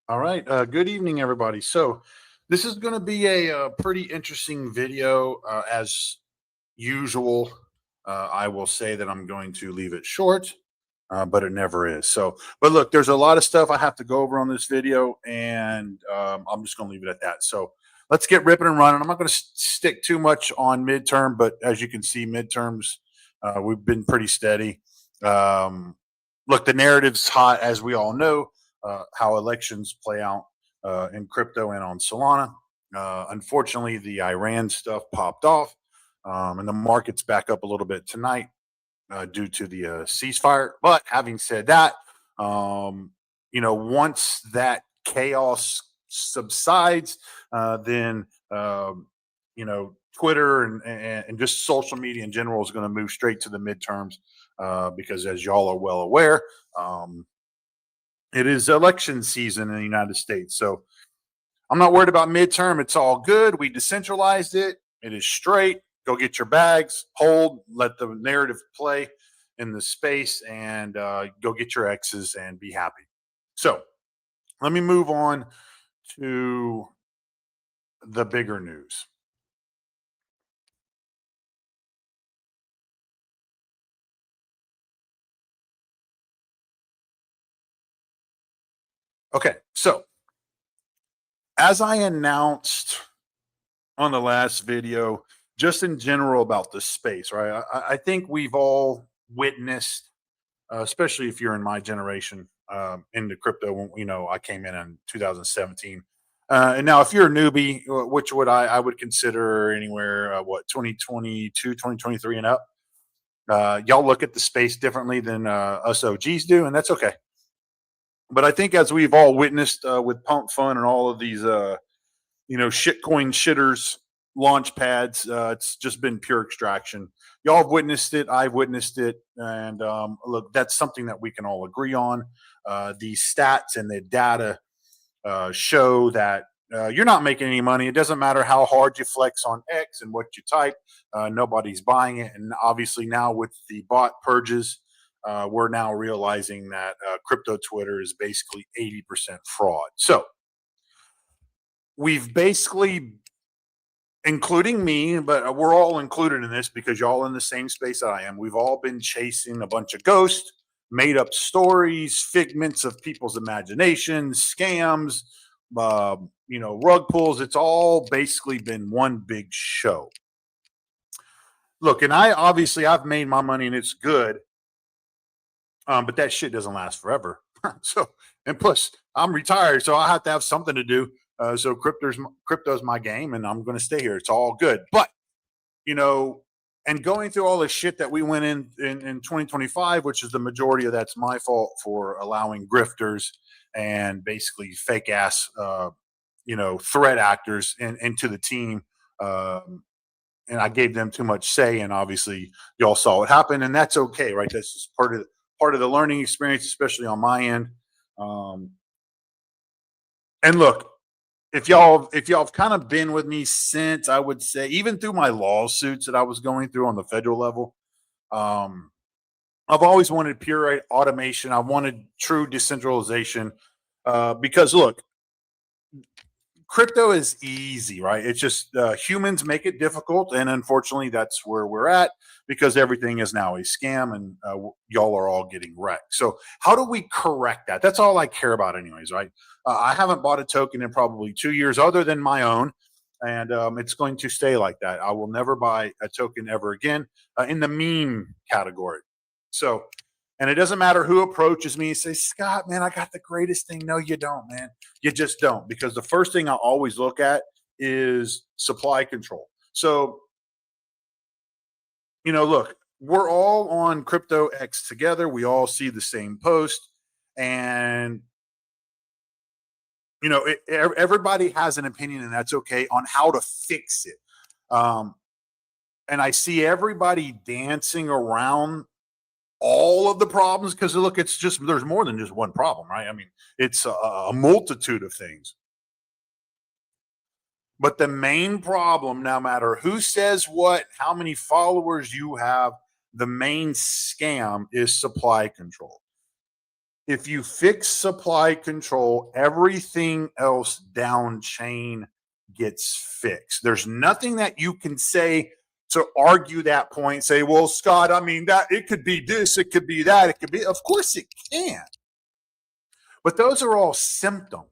All right. Good evening, everybody. So, this is going to be a pretty interesting video. As usual, I will say that I'm going to leave it short, but it never is. So, but look, there's a lot of stuff I have to go over on this video, and I'm just going to leave it at that. So, let's get ripping and running. I'm not going to stick too much on midterm, but as you can see, midterms, we've been pretty steady. Um, Look, the narrative's hot, as we all know, how elections play out in crypto and on Solana. Unfortunately, the Iran stuff popped off, and the market's back up a little bit tonight due to the ceasefire. But having said that, once that chaos subsides, then Twitter and just social media in general is going to move straight to the midterms because, as y'all are well aware, um, it is election season in the United States. So I'm not worried about midterm. It's all good. We decentralized it. It is straight. Go get your bags, hold, let the narrative play in the space, and go get your X's and be happy. So let me move on to the bigger news. Okay, so as I announced on the last video, just in general about the space, right? I think we've all witnessed, especially if you're in my generation, into crypto. I came in 2017, and now if you're a newbie, which would I would consider anywhere, 2022, 2023 and up. Y'all look at the space differently than us OGs do, and that's okay. But I think as we've all witnessed with Pump Fun and all of these shitcoin shitters launch pads. It's just been pure extraction. Y'all have witnessed it. I've witnessed it. And look, that's something that we can all agree on. The stats and the data show that you're not making any money. It doesn't matter how hard you flex on X and what you type. Nobody's buying it. And obviously now with the bot purges, we're now realizing that crypto Twitter is basically 80% fraud. So we've basically, including me, but we're all included in this because y'all in the same space that I am. We've all been chasing a bunch of ghosts, made up stories, figments of people's imaginations, scams, rug pulls. It's all basically been one big show. Look, and I've made my money and it's good, but that shit doesn't last forever. So, and plus, I'm retired, so I have to have something to do. So crypto's my game, and I'm going to stay here. It's all good. But you know, and going through all the shit that we went in 2025, which is the majority of that's my fault for allowing grifters and basically fake ass, threat actors into the team. And I gave them too much say, and obviously y'all saw what happened, and that's okay, right? That's just part of the learning experience, especially on my end. Um, and look, if y'all have kind of been with me since, I would say, even through my lawsuits that I was going through on the federal level, um, I've always wanted pure automation. I wanted true decentralization because look, crypto is easy, right? It's just humans make it difficult, and unfortunately, that's where we're at because everything is now a scam, and y'all are all getting wrecked. So, how do we correct that? That's all I care about, anyways, right? I haven't bought a token in probably 2 years, other than my own, and it's going to stay like that. I will never buy a token ever again in the meme category. So, and it doesn't matter who approaches me and says, Scott, man, I got the greatest thing. No, you don't, man. You just don't. Because the first thing I always look at is supply control. So, look, we're all on Crypto X together. We all see the same post. And, everybody has an opinion, and that's okay, on how to fix it. Um, and I see everybody dancing around all of the problems because look, it's just there's more than just one problem, right? I mean, it's a multitude of things. But the main problem, no matter who says what, how many followers you have, the main scam is supply control. If you fix supply control, everything else down chain gets fixed. There's nothing that you can say to argue that point. Say, well, Scott, I mean, that it could be this, it could be that, it could be, of course it can. But those are all symptoms.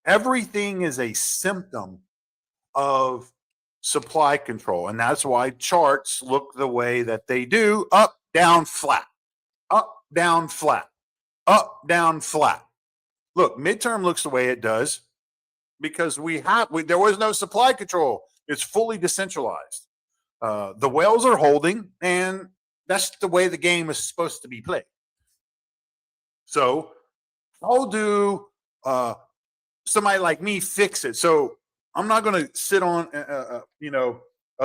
Everything is a symptom of supply control. And that's why charts look the way that they do: up, down, flat, up, down, flat, up, down, flat. Look, midterm looks the way it does because there was no supply control. It's fully decentralized. The whales are holding, and that's the way the game is supposed to be played. So how do somebody like me fix it? So I'm not going to sit on, a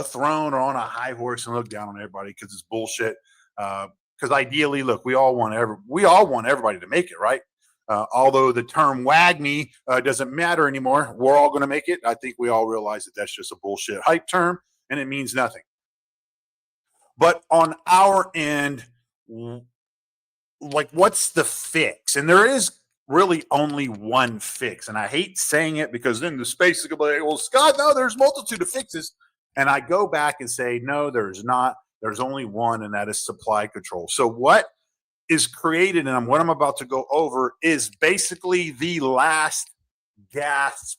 throne or on a high horse and look down on everybody because it's bullshit. Because ideally, look, we all want everybody to make it, right? Although the term WAGMI doesn't matter anymore, we're all going to make it. I think we all realize that that's just a bullshit hype term and it means nothing. But on our end, like, what's the fix? And there is really only one fix. And I hate saying it because then the space is going to be like, well, Scott, no, there's multitude of fixes. And I go back and say, no, there's not. There's only one, and that is supply control. So what is created, and what I'm about to go over, is basically the last gasp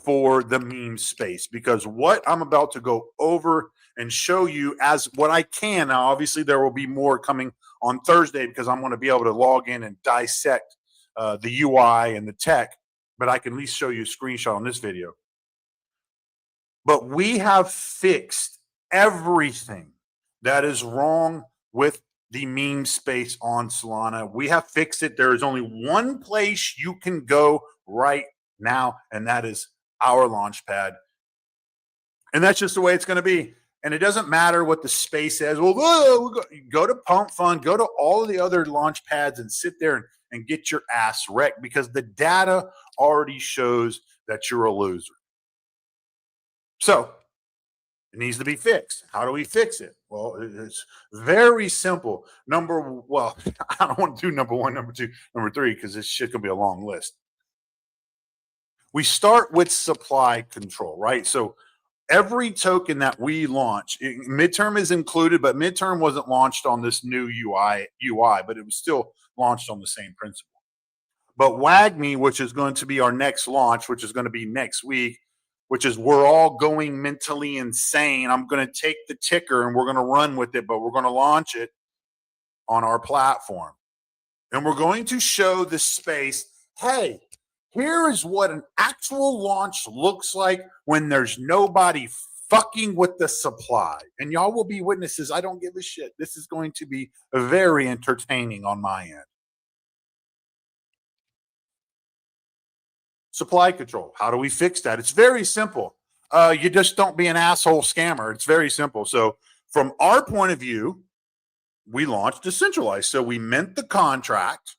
for the meme space, because what I'm about to go over and show you as what I can. Now, obviously, there will be more coming on Thursday because I'm going to be able to log in and dissect the UI and the tech, but I can at least show you a screenshot on this video. But we have fixed everything that is wrong with the meme space on Solana. We have fixed it. There is only one place you can go right now, and that is our launchpad. And that's just the way it's going to be. And it doesn't matter what the space says. Well, go to Pump Fund, go to all of the other launch pads and sit there and get your ass wrecked, because the data already shows that you're a loser. So it needs to be fixed. How do we fix it? Well, it's very simple. I don't want to do number one, number two, number three, because this shit could be a long list. We start with supply control, right? So every token that we launch, midterm is included, but midterm wasn't launched on this new UI, but it was still launched on the same principle. But WAGMI, which is going to be our next launch, which is going to be next week, which is we're all going mentally insane. I'm going to take the ticker and we're going to run with it, but we're going to launch it on our platform. And we're going to show the space, hey, here is what an actual launch looks like when there's nobody fucking with the supply. And y'all will be witnesses. I don't give a shit. This is going to be very entertaining on my end. Supply control. How do we fix that? It's very simple. You just don't be an asshole scammer. It's very simple. So from our point of view, we launched decentralized. So we mint the contract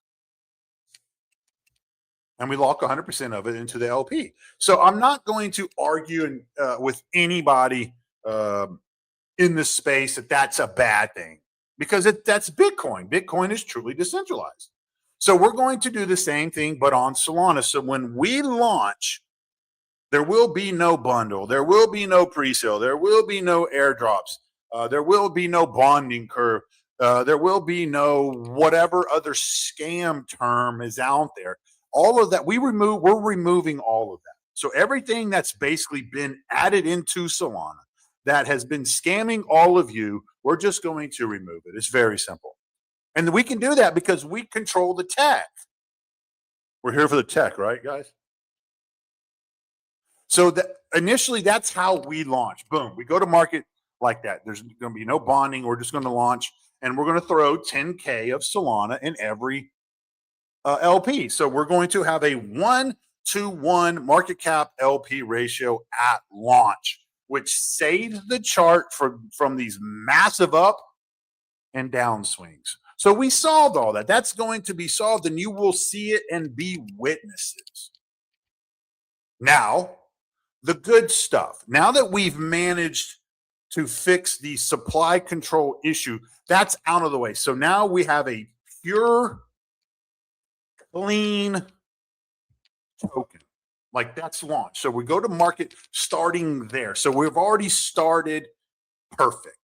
and we lock 100% of it into the LP. So I'm not going to argue with anybody in this space that that's a bad thing, because that's Bitcoin. Bitcoin is truly decentralized. So we're going to do the same thing, but on Solana. So when we launch, there will be no bundle. There will be no pre-sale. There will be no airdrops. There will be no bonding curve. There will be no whatever other scam term is out there. All of that we're removing all of that. So everything that's basically been added into Solana that has been scamming all of you, we're just going to remove it. It's very simple. And we can do that because we control the tech. We're here for the tech, right, guys? So initially, that's how we launch. Boom. We go to market like that. There's going to be no bonding. We're just going to launch, and we're going to throw 10K of Solana in every LP. So we're going to have a 1-to-1 market cap LP ratio at launch, which saves the chart from these massive up and down swings. So we solved all that. That's going to be solved, and you will see it and be witnesses. Now, the good stuff. Now that we've managed to fix the supply control issue, that's out of the way. So now we have a pure clean token. Like that's launch. So we go to market starting there. So we've already started perfect.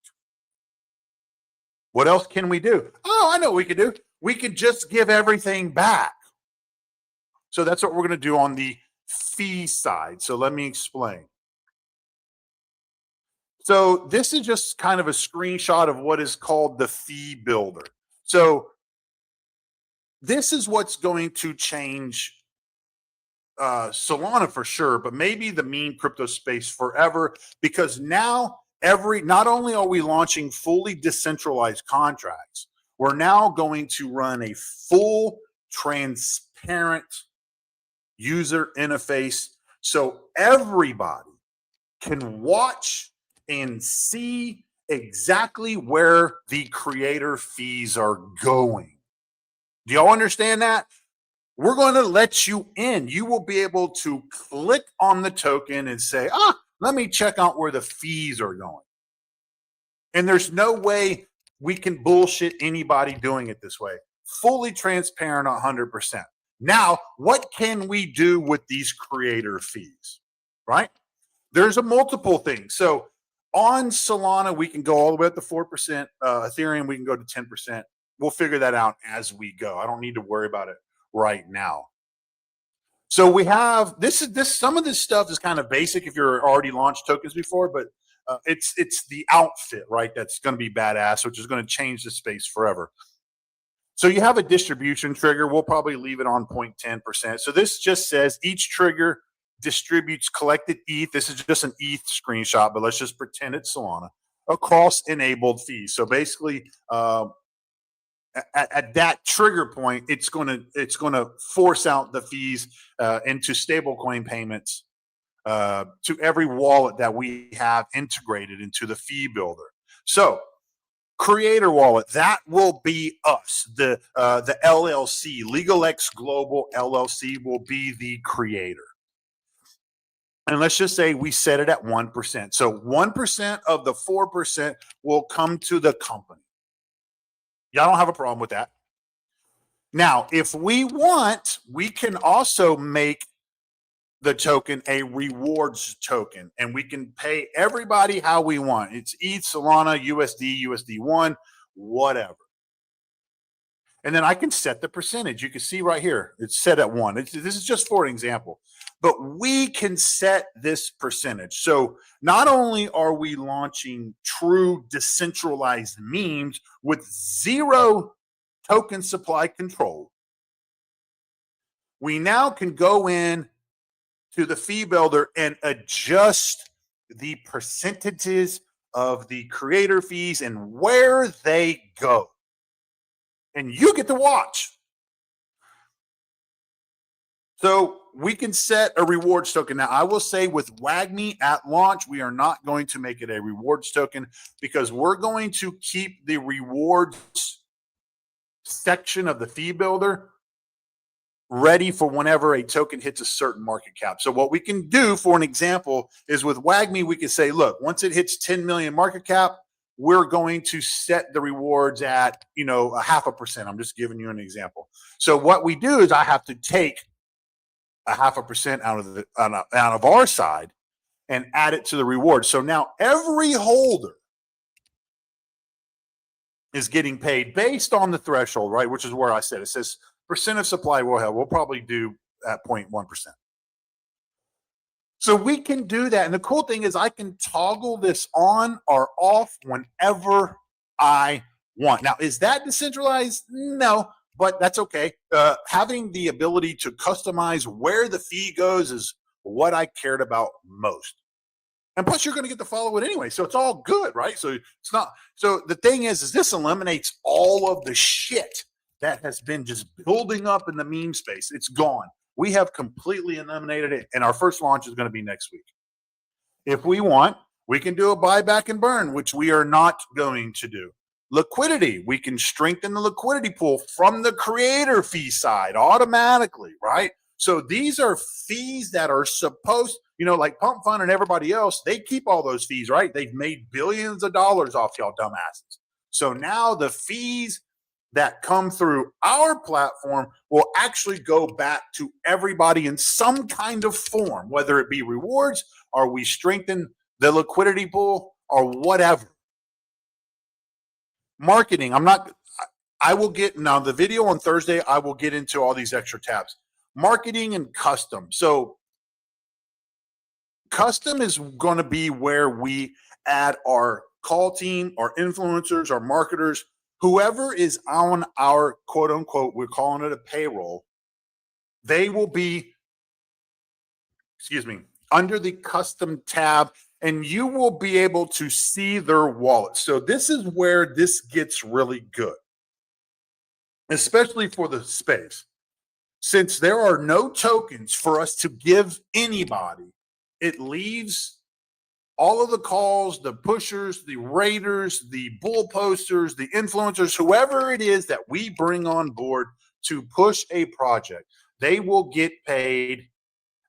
What else can we do? Oh, I know what we could do. We could just give everything back. So that's what we're going to do on the fee side. So let me explain. So this is just kind of a screenshot of what is called the fee builder. So this is what's going to change Solana for sure, but maybe the meme crypto space forever, because now not only are we launching fully decentralized contracts, we're now going to run a full transparent user interface so everybody can watch and see exactly where the creator fees are going. Do y'all understand that? We're going to let you in. You will be able to click on the token and say, let me check out where the fees are going. And there's no way we can bullshit anybody doing it this way. Fully transparent 100%. Now, what can we do with these creator fees, right? There's a multiple things. So on Solana, we can go all the way up to 4%. Ethereum, we can go to 10%. We'll figure that out as we go. I don't need to worry about it right now. So we have some of this stuff is kind of basic if you're already launched tokens before, but it's the outfit, right? That's going to be badass, which is going to change the space forever. So you have a distribution trigger. We'll probably leave it on 0.10%. So this just says each trigger distributes collected ETH. This is just an ETH screenshot, but let's just pretend it's Solana across enabled fees. So basically, at that trigger point, it's going to force out the fees into stablecoin payments to every wallet that we have integrated into the fee builder. So creator wallet, that will be us. The LLC, Legal X Global LLC, will be the creator. And let's just say we set it at 1%. So 1% of the 4% will come to the company. Y'all don't have a problem with that. Now, if we want, we can also make the token a rewards token, and we can pay everybody how we want. It's ETH, Solana, USD, USD1, whatever. And then I can set the percentage. You can see right here, it's set at 1. This is just for an example, but we can set this percentage. So not only are we launching true decentralized memes with zero token supply control, we now can go in to the fee builder and adjust the percentages of the creator fees and where they go. And you get to watch. So we can set a rewards token. Now, I will say with WAGMI at launch, we are not going to make it a rewards token because we're going to keep the rewards section of the fee builder ready for whenever a token hits a certain market cap. So what we can do, for an example, is with WAGMI, we can say, look, once it hits 10 million market cap, we're going to set the rewards at, 0.5%. I'm just giving you an example. So what we do is I have to take 0.5% out of our side and add it to the reward. So now every holder is getting paid based on the threshold, right? Which is where I said, it says percent of supply we'll have. We'll probably do at 0.1%. So we can do that. And the cool thing is I can toggle this on or off whenever I want. Now, is that decentralized? No, but that's okay. Having the ability to customize where the fee goes is what I cared about most. And plus, you're going to get to follow it anyway. So it's all good, right? So it's not. So the thing is this eliminates all of the shit that has been just building up in the meme space. It's gone. We have completely eliminated it, and our first launch is going to be next week. If we want, we can do a buyback and burn, which we are not going to do. Liquidity, we can strengthen the liquidity pool from the creator fee side automatically, right? So these are fees that are supposed, like Pump Fund and everybody else, they keep all those fees, right? They've made billions of dollars off y'all dumbasses. So now the fees that come through our platform will actually go back to everybody in some kind of form, whether it be rewards or we strengthen the liquidity pool or whatever. Marketing, I will get now the video on Thursday. I will get into all these extra tabs. Marketing and custom. So custom is going to be where we add our call team, our influencers, our marketers, whoever is on our quote unquote, we're calling it a payroll. They will be, under the custom tab, and you will be able to see their wallet. So this is where this gets really good, especially for the space. Since there are no tokens for us to give anybody, it leaves all of the calls, the pushers, the raiders, the bull posters, the influencers, whoever it is that we bring on board to push a project, they will get paid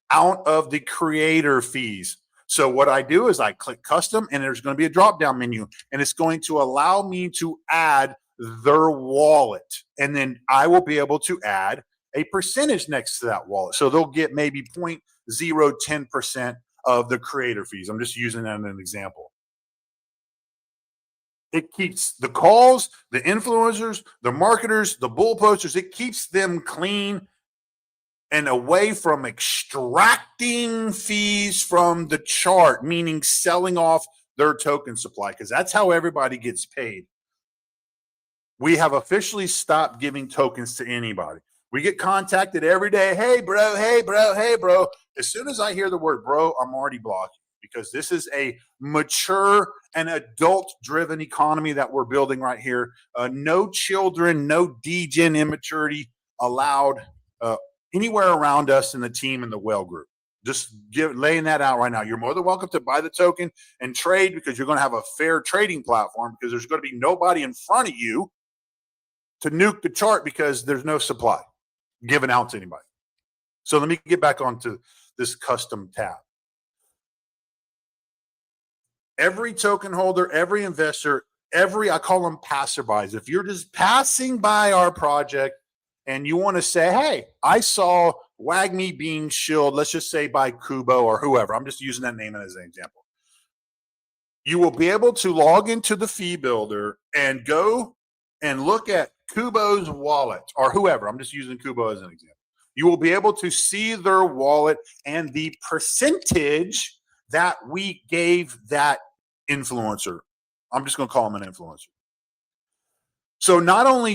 out of the creator fees. So what I do is I click custom, and there's going to be a drop down menu, and it's going to allow me to add their wallet. And then I will be able to add a percentage next to that wallet. So they'll get maybe 0.010% of the creator fees. I'm just using that as an example. It keeps the calls, the influencers, the marketers, the bull posters, it keeps them clean and away from extracting fees from the chart, meaning selling off their token supply, because that's how everybody gets paid. We have officially stopped giving tokens to anybody. We get contacted every day. Hey, bro, hey, bro, hey, bro. As soon as I hear the word bro, I'm already blocking, because this is a mature and adult-driven economy that we're building right here. No children, no degen immaturity allowed anywhere around us in the team and the whale group. Just laying that out right now. You're more than welcome to buy the token and trade, because you're going to have a fair trading platform, because there's going to be nobody in front of you to nuke the chart because there's no supply given out to anybody. So let me get back onto this custom tab. Every token holder, every investor, I call them passerbys. If you're just passing by our project and you want to say, hey, I saw WAGMI being shilled, let's just say by Kubo or whoever. I'm just using that name as an example. You will be able to log into the fee builder and go and look at Kubo's wallet or whoever. I'm just using Kubo as an example. You will be able to see their wallet and the percentage that we gave that influencer. I'm just going to call him an influencer. So not only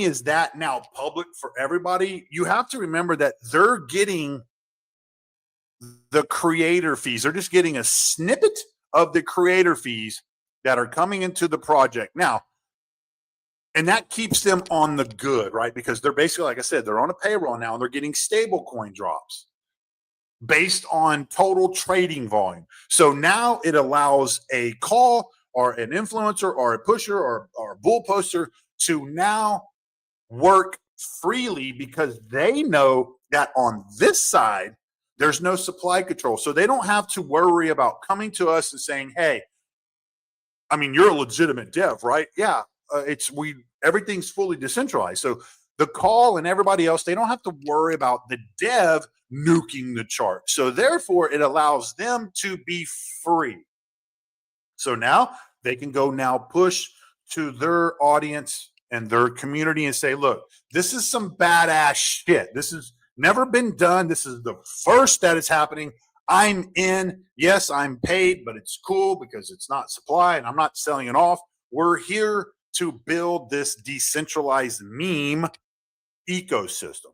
is that now public for everybody, you have to remember that they're getting the creator fees. They're just getting a snippet of the creator fees that are coming into the project now. And that keeps them on the good, right? Because they're basically, like I said, they're on a payroll now, and they're getting stable coin drops based on total trading volume. So now it allows a call or an influencer or a pusher or a bull poster to now work freely, because they know that on this side, there's no supply control. So they don't have to worry about coming to us and saying, hey, I mean, you're a legitimate dev, right? Yeah. Everything's fully decentralized. So the call and everybody else, they don't have to worry about the dev nuking the chart. So therefore, it allows them to be free. So now they can go now push to their audience and their community and say, look, this is some badass shit. This has never been done. This is the first that is happening. I'm in. Yes, I'm paid, but it's cool because it's not supply and I'm not selling it off. We're here to build this decentralized meme ecosystem.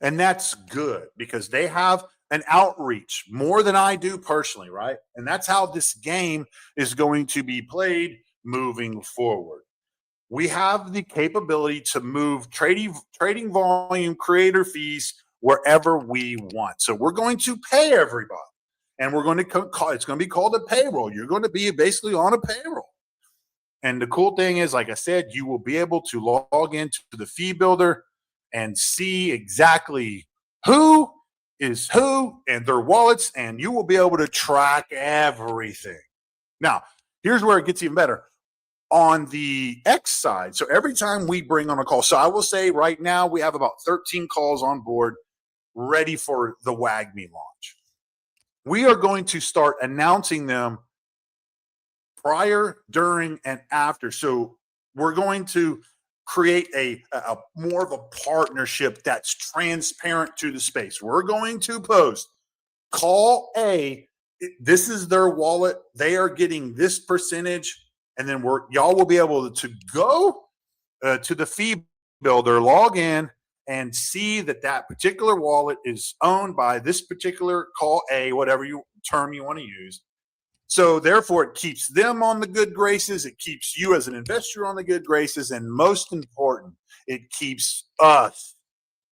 And that's good because they have an outreach more than I do personally, right? And that's how this game is going to be played moving forward. We have the capability to move trading volume, creator fees wherever we want. So we're going to pay everybody, and we're going to call it's going to be called a payroll. You're going to be basically on a payroll. And the cool thing is, like I said, you will be able to log into the fee builder and see exactly who is who and their wallets, and you will be able to track everything. Now, here's where it gets even better. on the X side, so every time we bring on a call, so I will say right now we have about 13 calls on board ready for the WAGMI launch. We are going to start announcing them prior, during, and after. So we're going to create a more of a partnership that's transparent to the space. We're going to post call A. This is their wallet. They are getting this percentage, and then y'all will be able to go to the fee builder, log in, and see that particular wallet is owned by this particular call A, whatever term you want to use. So therefore, it keeps them on the good graces. It keeps you as an investor on the good graces. And most important, it keeps us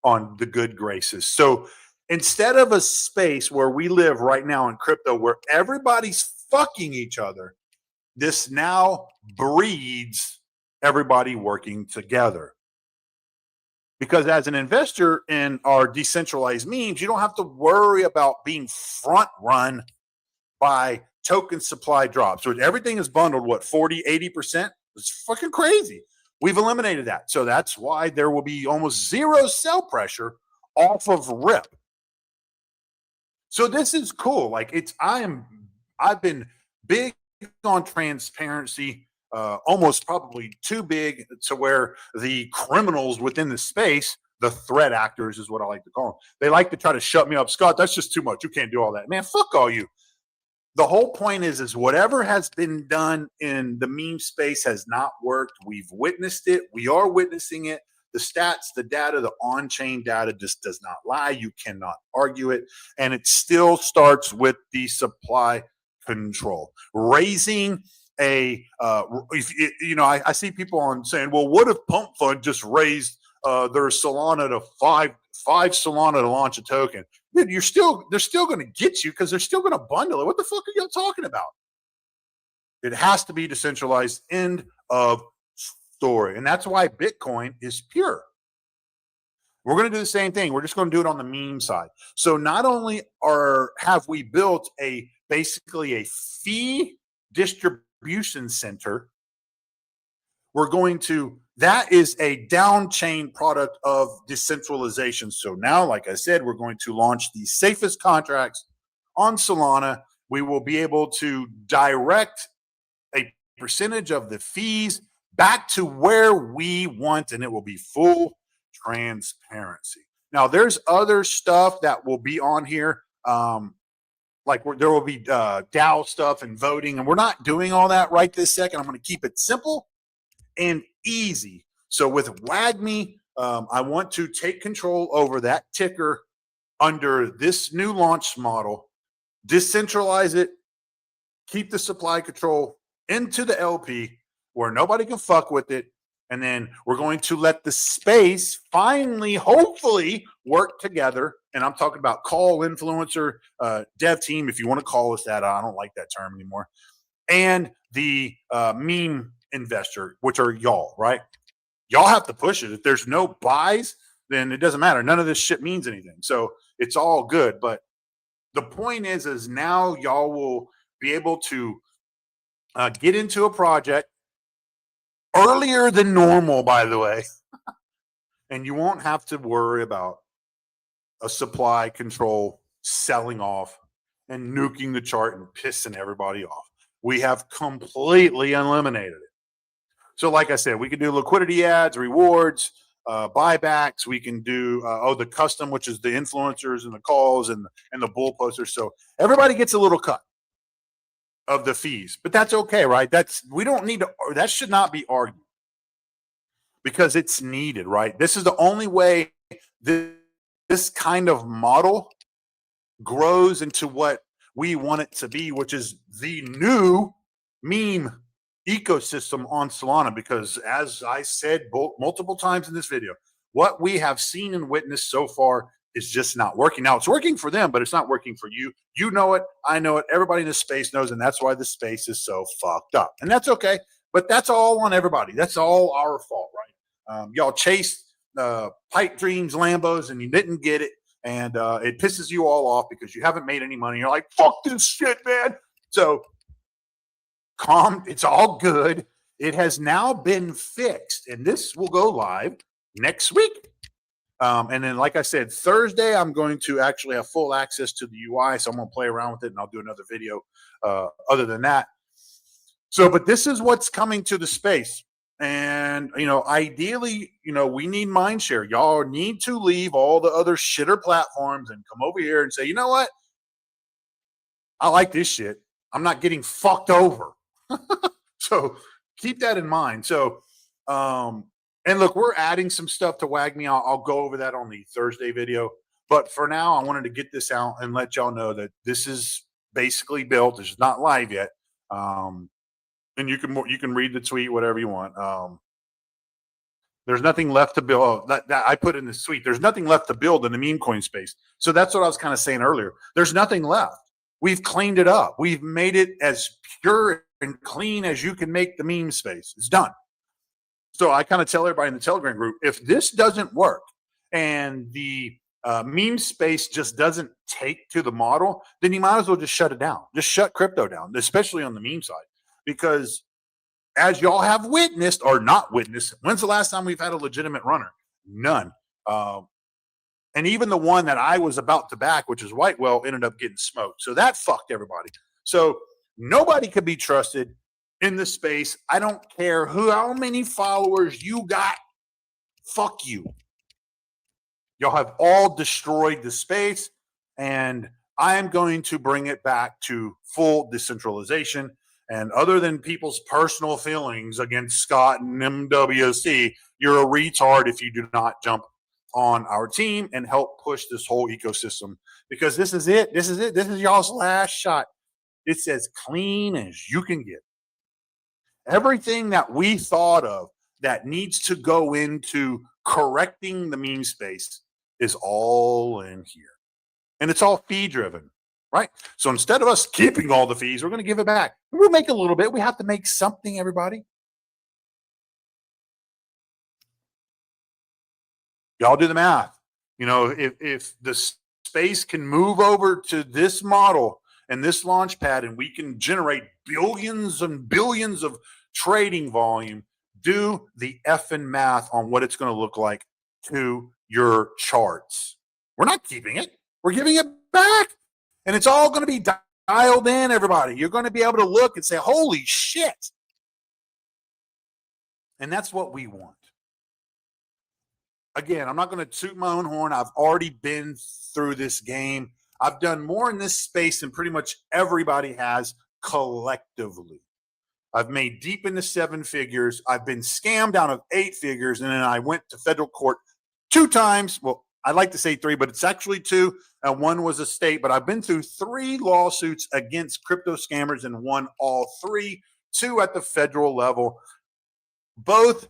on the good graces. So instead of a space where we live right now in crypto where everybody's fucking each other, this now breeds everybody working together. Because as an investor in our decentralized means, you don't have to worry about being front run by token supply drops. So everything is bundled, what, 40, 80%? It's fucking crazy. We've eliminated that. So that's why there will be almost zero sell pressure off of RIP. So this is cool. Like I've been big on transparency, almost probably too big to where the criminals within the space, the threat actors is what I like to call them. They like to try to shut me up. Scott, that's just too much. You can't do all that. Man, fuck all you. The whole point is whatever has been done in the meme space has not worked. We've witnessed it. We are witnessing it. The stats, the data, the on-chain data just does not lie. You cannot argue it. And it still starts with the supply control. Raising I see people on saying, well, what if Pump Fund just raised their Solana to five Solana to launch a token? Dude, they're still going to get you because they're still going to bundle it. What the fuck are y'all talking about? It has to be decentralized. End of story. And that's why Bitcoin is pure. We're going to do the same thing. We're just going to do it on the meme side. So not only have we built basically a fee distribution center, that is a down chain product of decentralization. So now, like I said, we're going to launch the safest contracts on Solana. We will be able to direct a percentage of the fees back to where we want, and it will be full transparency. Now, there's other stuff that will be on here. There will be DAO stuff and voting, and we're not doing all that right this second. I'm going to keep it simple and easy. So with WAGMI, I want to take control over that ticker under this new launch model, decentralize it, keep the supply control into the LP where nobody can fuck with it. And then we're going to let the space finally, hopefully, work together. And I'm talking about call influencer, dev team, if you want to call us that. I don't like that term anymore. And the meme investor, which are y'all, right? Y'all have to push it. If there's no buys, then it doesn't matter. None of this shit means anything. So it's all good. But the point is now y'all will be able to get into a project earlier than normal, by the way. And you won't have to worry about a supply control selling off and nuking the chart and pissing everybody off. We have completely eliminated it. So like I said, we can do liquidity ads, rewards, buybacks. We can do the custom, which is the influencers and the calls and the bull posters. So everybody gets a little cut of the fees, but that's okay, right? We don't need to. That should not be argued because it's needed, right? This is the only way this kind of model grows into what we want it to be, which is the new meme ecosystem on Solana. Because as I said multiple times in this video, what we have seen and witnessed so far is just not working. Now it's working for them, but it's not working for you. You know it. I know it. Everybody in this space knows. And that's why the space is so fucked up. And that's okay. But that's all on everybody. That's all our fault, right? Y'all chased pipe dreams, Lambos, and you didn't get it. And it pisses you all off because you haven't made any money. You're like, fuck this shit, man. So calm. It's all good. It has now been fixed, and this will go live next week. And then, like I said, Thursday, I'm going to actually have full access to the UI. So I'm going to play around with it and I'll do another video other than that. So, but this is what's coming to the space. And, ideally, we need mind share. Y'all need to leave all the other shitter platforms and come over here and say, you know what? I like this shit. I'm not getting fucked over. So keep that in mind. So, and look, we're adding some stuff to WAGMI. I'll go over that on the Thursday video. But for now, I wanted to get this out and let y'all know that this is basically built. It's not live yet. And you can read the tweet, whatever you want. There's nothing left to build. Oh, that I put in the tweet. There's nothing left to build in the meme coin space. So that's what I was kind of saying earlier. There's nothing left. We've cleaned it up. We've made it as pure and clean as you can make the meme space. It's done. So I kind of tell everybody in the Telegram group, if this doesn't work and the meme space just doesn't take to the model, then you might as well just shut it down. Just shut crypto down, especially on the meme side. Because as y'all have witnessed or not witnessed, when's the last time we've had a legitimate runner? None. And even the one that I was about to back, which is Whitewell, ended up getting smoked. So that fucked everybody. So nobody could be trusted in the space. I don't care how many followers you got. Fuck you. Y'all have all destroyed the space, and I am going to bring it back to full decentralization. And other than people's personal feelings against Scott and MWC, you're a retard if you do not jump on our team and help push this whole ecosystem, because this is it. This is it. This is y'all's last shot. It's as clean as you can get. Everything that we thought of that needs to go into correcting the meme space is all in here. And it's all fee driven, right? So instead of us keeping all the fees, we're going to give it back. We'll make a little bit. We have to make something, everybody. Y'all do the math. If the space can move over to this model and this launch pad, and we can generate billions and billions of trading volume, do the effing math on what it's going to look like to your charts. We're not keeping it. We're giving it back. And it's all going to be dialed in, everybody. You're going to be able to look and say, holy shit. And that's what we want. Again, I'm not going to toot my own horn. I've already been through this game. I've done more in this space than pretty much everybody has collectively. I've made deep into 7 figures. I've been scammed out of 8 figures. And then I went to federal court 2 times. Well, I'd like to say 3, but it's actually 2. And 1 was a state. But I've been through 3 lawsuits against crypto scammers and won all 3, 2 at the federal level. Both,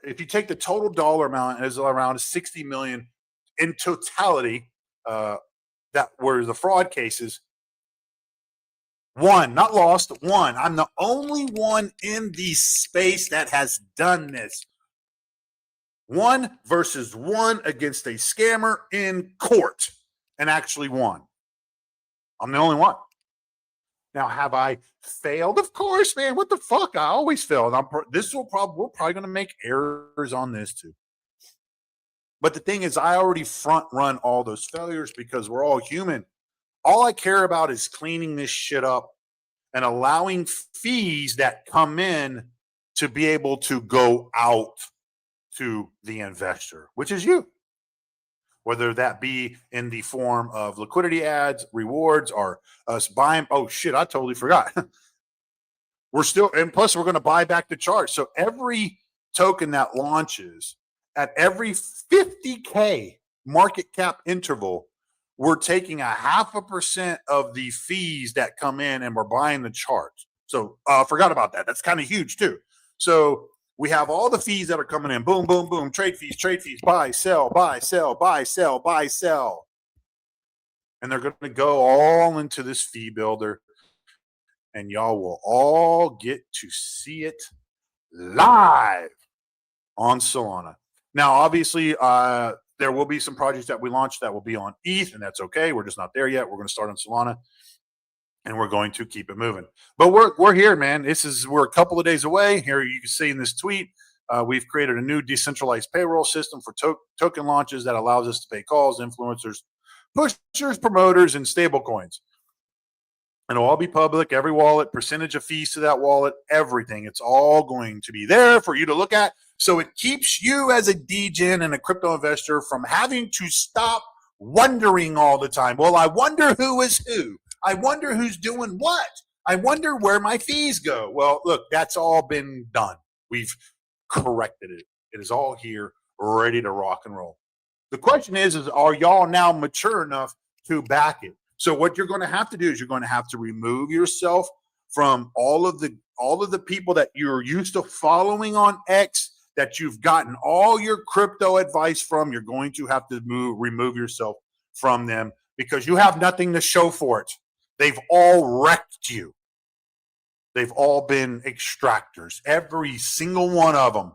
if you take the total dollar amount, it is around 60 million in totality. That were the fraud cases. 1, not lost, 1. I'm the only one in the space that has done this. 1 versus 1 against a scammer in court and actually won. I'm the only one. Now, have I failed? Of course, man. What the fuck? I always fail. And we're probably going to make errors on this too. But the thing is, I already front run all those failures because we're all human. All I care about is cleaning this shit up and allowing fees that come in to be able to go out to the investor, which is you. Whether that be in the form of liquidity ads, rewards, or us buying. Oh, shit, I totally forgot. And plus we're going to buy back the chart. So every token that launches at every 50K market cap interval, we're taking 0.5% of the fees that come in and we're buying the chart. So forgot about that. That's kind of huge too. So we have all the fees that are coming in. Boom, boom, boom. Trade fees, buy, sell, buy, sell, buy, sell, buy, sell. And they're going to go all into this fee builder. And y'all will all get to see it live on Solana. Now, obviously, there will be some projects that we launch that will be on ETH, and that's okay. We're just not there yet. We're going to start on Solana. and we're going to keep it moving. But we're here, man. We're a couple of days away. Here you can see in this tweet, we've created a new decentralized payroll system for token launches that allows us to pay calls, influencers, pushers, promoters, and stable coins. And it'll all be public, every wallet, percentage of fees to that wallet, everything. It's all going to be there for you to look at. So it keeps you as a degen and a crypto investor from having to stop wondering all the time. Well, I wonder who is who. I wonder who's doing what. I wonder where my fees go. Well, look, that's all been done. We've corrected it. It is all here, ready to rock and roll. The question is are y'all now mature enough to back it? So what you're going to have to do is you're going to have to remove yourself from all of the people that you're used to following on X, that you've gotten all your crypto advice from. You're going to have to remove yourself from them because you have nothing to show for it. They've all wrecked you. They've all been extractors, every single one of them.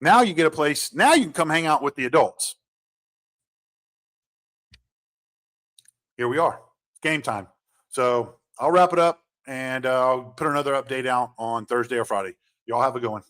Now you get a place. Now you can come hang out with the adults. Here we are. It's game time. So I'll wrap it up and I'll put another update out on Thursday or Friday. Y'all have a good one.